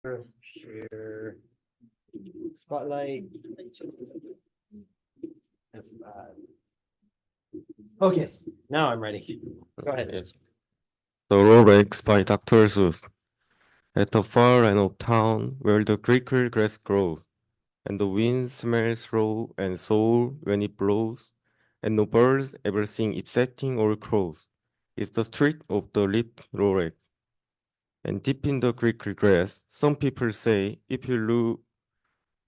Share. Spotlight. Okay, now I'm ready. Go ahead. Yes. The Lorax by Dr. Seuss. At the far end of town, where the creeper grass grows, and the wind smells raw and sour when it blows, and no birds ever sing excepting or crows, is the street of the lit Lorax. And deep in the creeper grass, some people say, if you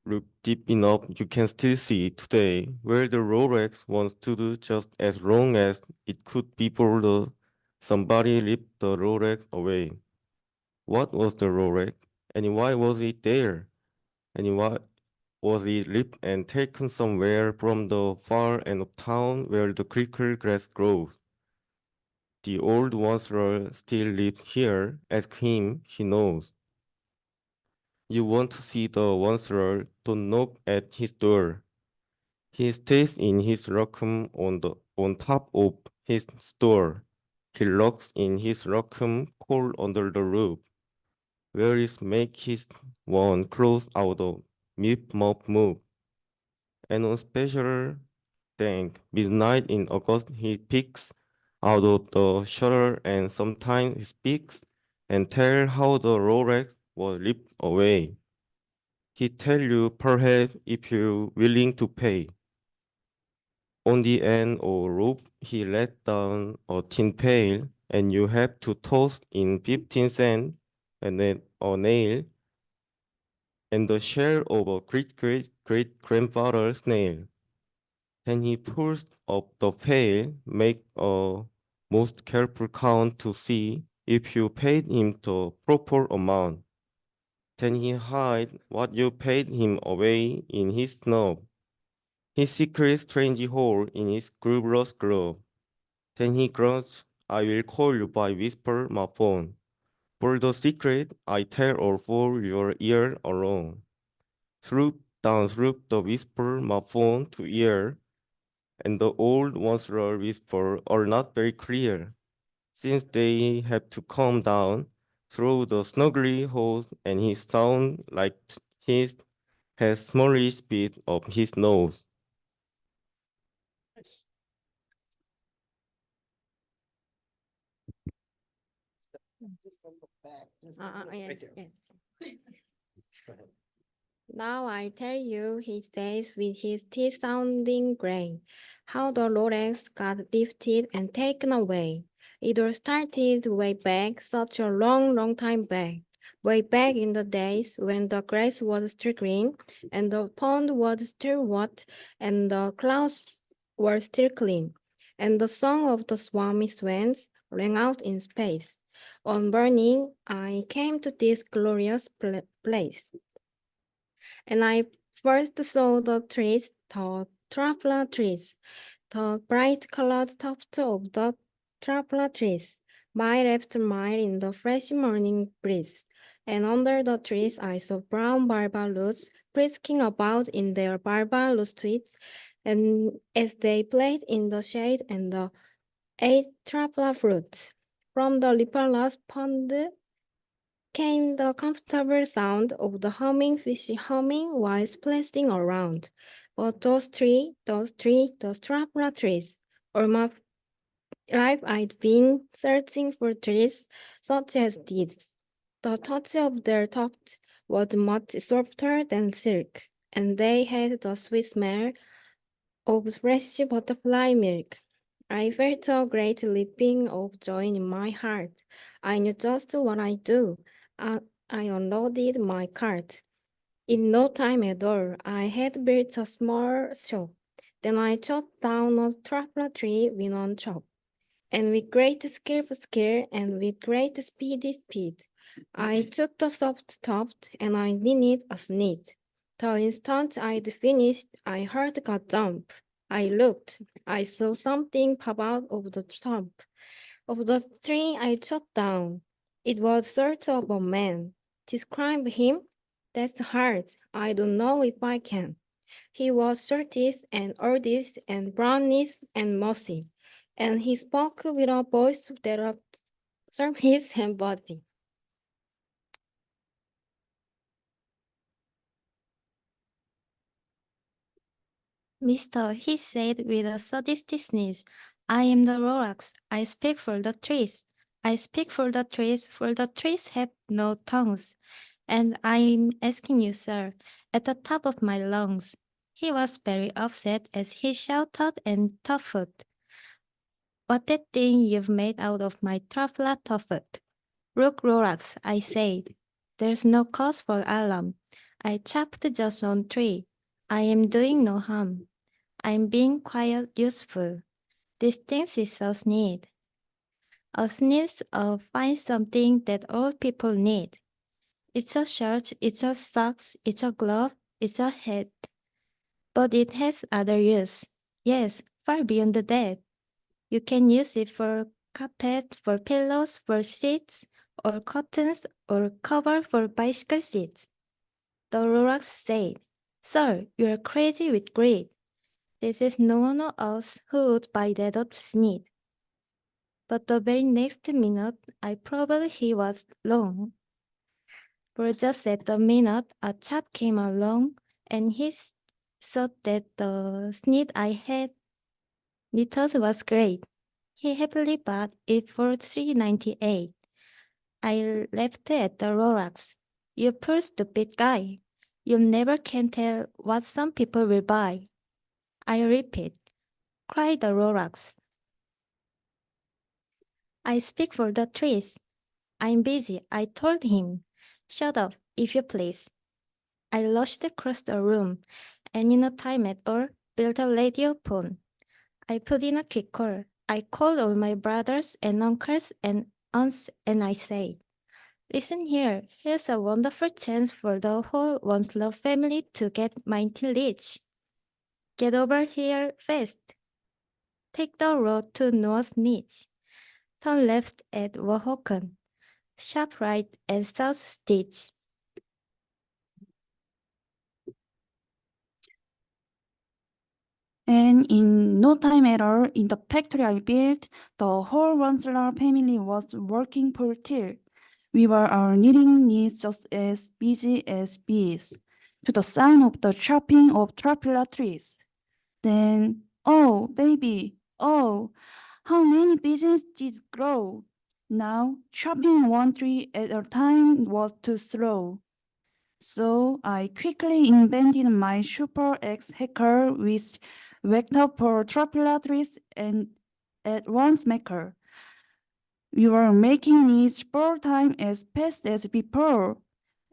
look deep enough, you can still see today where the Lorax once stood just as long as it could before somebody ripped the Lorax away. What was the Rolex, and why was it there? And why was it ripped and taken somewhere from the far end of town where the creeper grass grows? The old wanderer still lives here. Ask him, he knows. You want to see the wanderer, don't knock at his door. He stays in his raccoon on top of his store. He locks in his raccoon cold under the roof. Where is make his one close out of mip mop move. And on special thank midnight in August he peeks out of the shutter and sometimes he speaks and tell how the Rolex was ripped away. He tell you perhaps if you're willing to pay. On the end of rope he let down a tin pail and you have to toss in 15 cents and then a nail and the shell of a great grandfather's snail. Then he pulls up the pail, make a most careful count to see if you paid him the proper amount. Then he hide what you paid him away in his snub, his secret strange hole in his scribbler's glove. Then he grunts, I will call you by whisper my phone. For the secret I tell all for your ear alone. Through the whisper my phone to ear, and the old ones whisper are not very clear, since they have to come down through the snuggly holes, and his sound like his has smallish bit of his nose. Nice. Just on the back. Just Yes, right there. yes. Go ahead. Now I tell you, he stays with his teeth sounding gray. How the Lorax got lifted and taken away. It all started way back, such a long, long time back. Way back in the days when the grass was still green, and the pond was still wet, and the clouds were still clean, and the song of the swami swans rang out in space. On burning, I came to this glorious place. And I first saw the trees, the trapla trees, the bright colored tops of the trapla trees, mile after mile in the fresh morning breeze. And under the trees I saw brown barbaroos frisking about in their barbarous tweeds, and as they played in the shade and ate trapla fruits. From the Lipalas pond came the comfortable sound of the humming fish humming while splashing around. But those trapla trees, all my life I'd been searching for trees such as these. The touch of their tops was much softer than silk, and they had the sweet smell of fresh butterfly milk. I felt a great leaping of joy in my heart. I knew just what I'd do. I, I unloaded my cart. In no time at all, I had built a small shop. Then I chopped down a trapla tree with one chop, and with great skill and with great speed, I took the soft top and I knit a snit. The instant I'd finished, I heard a jump. I looked. I saw something pop out of the stump of the tree I chopped down. It was sort of a man. Describe him? That's hard. I don't know if I can. He was shortish and oldish and brownish and mossy, and he spoke with a voice that absorbed his body. Mister, he said with a sadistic sneeze, I am the Lorax. I speak for the trees. I speak for the trees have no tongues. And I'm asking you, sir, at the top of my lungs. He was very upset as he shouted and tuffed. What that thing you've made out of my truffle tuffet? Look, Lorax, I said. There's no cause for alarm. I chopped just one tree. I am doing no harm. I'm being quite useful. This thing is a sneeze. A sneeze finds something that all people need. It's a shirt, it's a socks, it's a glove, it's a hat. But it has other use. Yes, far beyond that. You can use it for carpet, for pillows, for sheets, or curtains, or cover for bicycle seats. The Lorax said, Sir, you're crazy with greed. This is no one else who would buy that old sneeze. But the very next minute, I probably he was wrong. For just at the minute, a chap came along, and he thought that the sneeze I had knitted was great. He happily bought it for $3.98. I left at the Lorax. You poor stupid guy. You never can tell what some people will buy. I repeat, cried the Lorax. I speak for the trees. I'm busy, I told him. Shut up, if you please. I rushed across the room, and in no time at all, built a radio phone. I put in a quick call. I called all my brothers and uncles and aunts, and I said, Listen here, here's a wonderful chance for the whole Onslaught family to get mighty rich. Get over here fast. Take the road to North Niche. Turn left at Wahokan. Sharp right at South Stitch. And in no time at all, in the factory I built, the whole Ronslar family was working full tilt. We were our knitting needs just as busy as bees, to the sound of the chopping of truffula trees. Then, oh, baby, oh, how many bees did grow? Now, chopping one tree at a time was too slow. So I quickly invented my super X hacker with vector for truffula trees and at once maker. We were making needs 4 times as fast as before,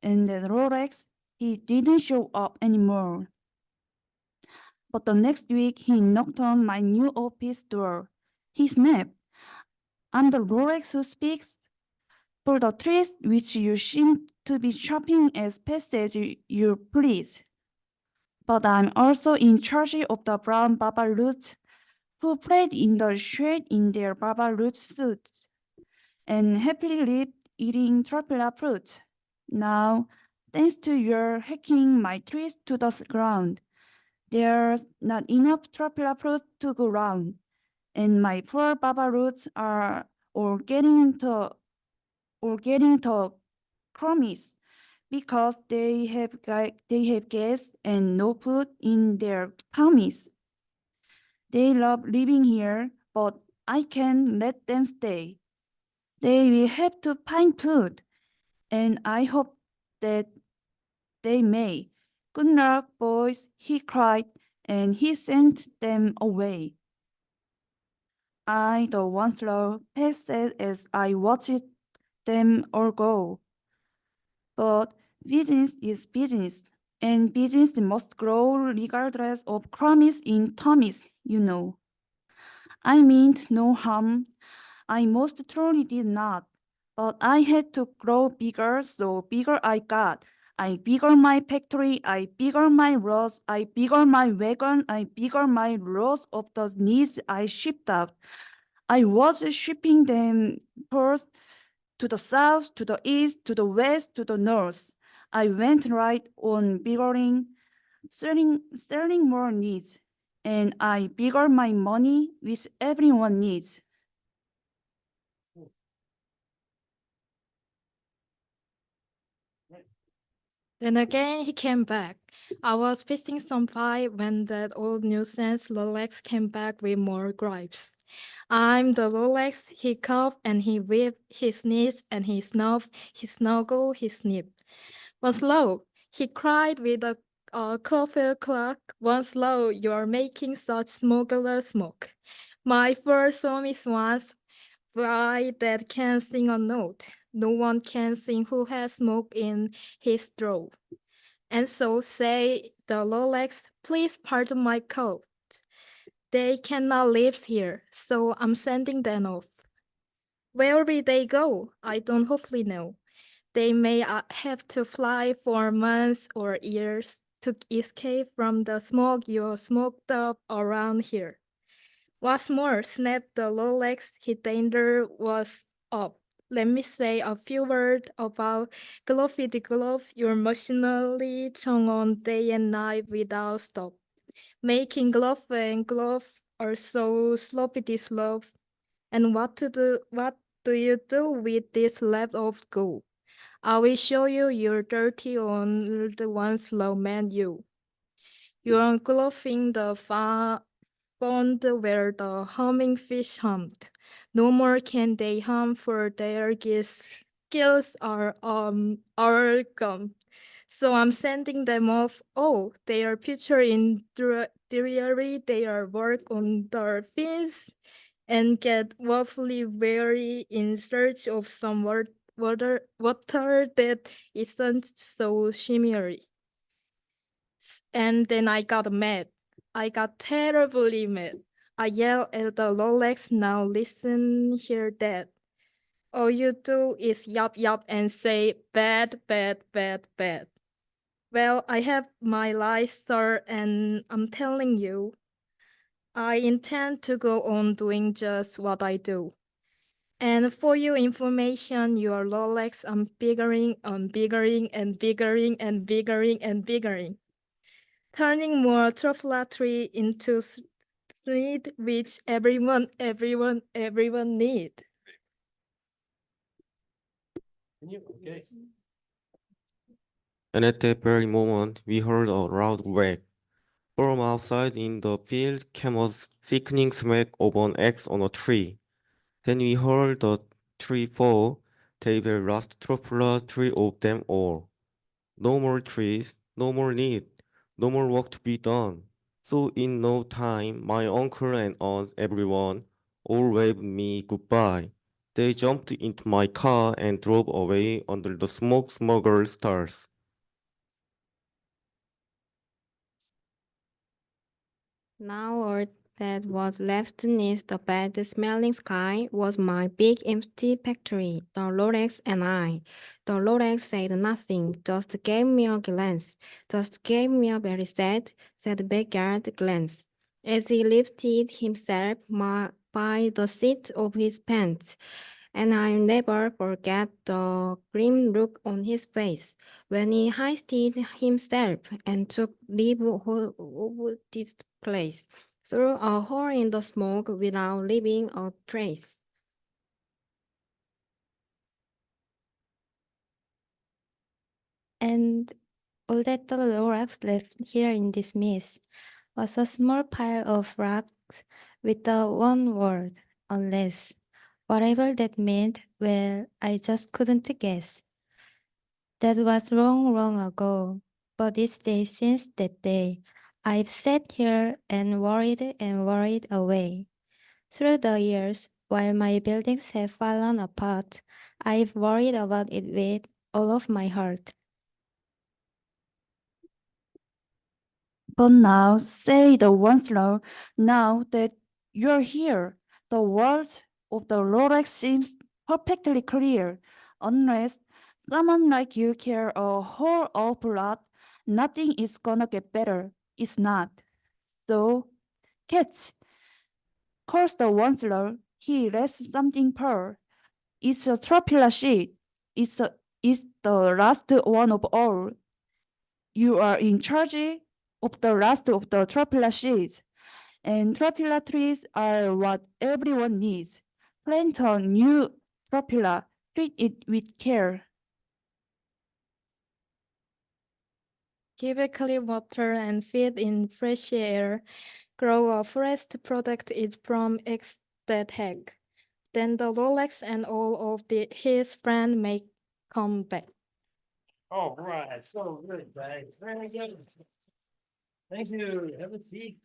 and at Lorax, he didn't show up anymore. But the next week, he knocked on my new office door. He snapped, I'm the Lorax who speaks. For the trees which you seem to be chopping as fast as you please. But I'm also in charge of the brown baba roots who played in the shade in their baba root suits and happily lived eating truffula fruit. Now, thanks to your hacking my trees to the ground, there's not enough truffula fruit to go round, and my poor baba roots are all getting the crummies because they have gas and no food in their tummies. They love living here, but I can't let them stay. They will have to find food, and I hope that they may. Good luck, boys, he cried, and he sent them away. I, the Onslaught, felt sad as I watched them all go. But business is business, and business must grow regardless of crumbs in tummies, you know. I meant no harm. I most truly did not. But I had to grow bigger, so bigger I got. I bigger my factory, I bigger my roads, I bigger my wagon, I bigger my rows of the needs I shipped out. I was shipping them first to the south, to the east, to the west, to the north. I went right on biggering, selling more needs, and I bigger my money, which everyone needs. Then again he came back. I was fixing some pie when that old nuisance Lorax came back with more gripes. I'm the Lorax, he coughed and he whipped, he sneezed and he snuffed, he snuggled, he snipped. One slow, he cried with a coffee clock. One slow, you're making such smuggler smoke. My first song is once, why that can sing a note. No one can sing who has smoke in his throat. And so say the Lorax, please pardon my coat. They cannot live here, so I'm sending them off. Where will they go? I don't hopefully know. They may have to fly for months or years to escape from the smoke you smoked up around here. What's more, snapped the Lorax, his dander was up. Let me say a few words about Gloffy the Glove. You're machinery chung on day and night without stop. Making glove and glove are so sloppy this love. And what do you do with this leftover gold? I will show you your dirty on the one slow man you. You're gloving the pond where the humming fish hummed. No more can they hum for their gills are gone. So I'm sending them off. Oh, they are future in theory, they are work on their fins and get woefully weary in search of some water that isn't so shimmery. And then I got mad. I got terribly mad. I yelled at the Lorax, now listen here, Dad. All you do is yap yap and say bad, bad, bad, bad. Well, I have my lies, sir, and I'm telling you, I intend to go on doing just what I do. And for your information, your Lorax, I'm biggering and biggering and biggering and biggering and biggering, turning more trophilatry into need which everyone need. Okay. And at that very moment, we heard a loud whack. From outside in the field came a sickening smack of an axe on a tree. Then we heard the tree fall. They were lost truffula, three of them all. No more trees, no more need, no more work to be done. So in no time, my uncle and aunt, everyone, all waved me goodbye. They jumped into my car and drove away under the smoke smuggled stars. Now all that was left neath the bad-smelling sky was my big empty factory, the Lorax and I. The Lorax said nothing, just gave me a glance, just gave me a very sad backyard glance, as he lifted himself by the seat of his pants. And I'll never forget the grim look on his face when he hoisted himself and took leave of this place through a hole in the smoke without leaving a trace. And all that the Lorax left here in this mess was a small pile of rocks with the one word, unless. Whatever that meant, well, I just couldn't guess. That was long ago, but each day since that day, I've sat here and worried away. Through the years, while my buildings have fallen apart, I've worried about it with all of my heart. But now, say the once slow, now that you're here, the world of the Lorax seems perfectly clear. Unless someone like you care a whole awful lot, nothing is gonna get better. It's not. So, catch. Calls the once slow, he rests something pearl. It's a tropilla sheet. It's the last one of all. You are in charge of the last of the tropilla sheets, and tropilla trees are what everyone needs. Plant a new tropilla, treat it with care. give it clean water and feed in fresh air, grow a forest product is from eggs that hatch. Then the Lorax and all of his friends may come back. All right, so good, guys. Very good. Thank you. Have a seat.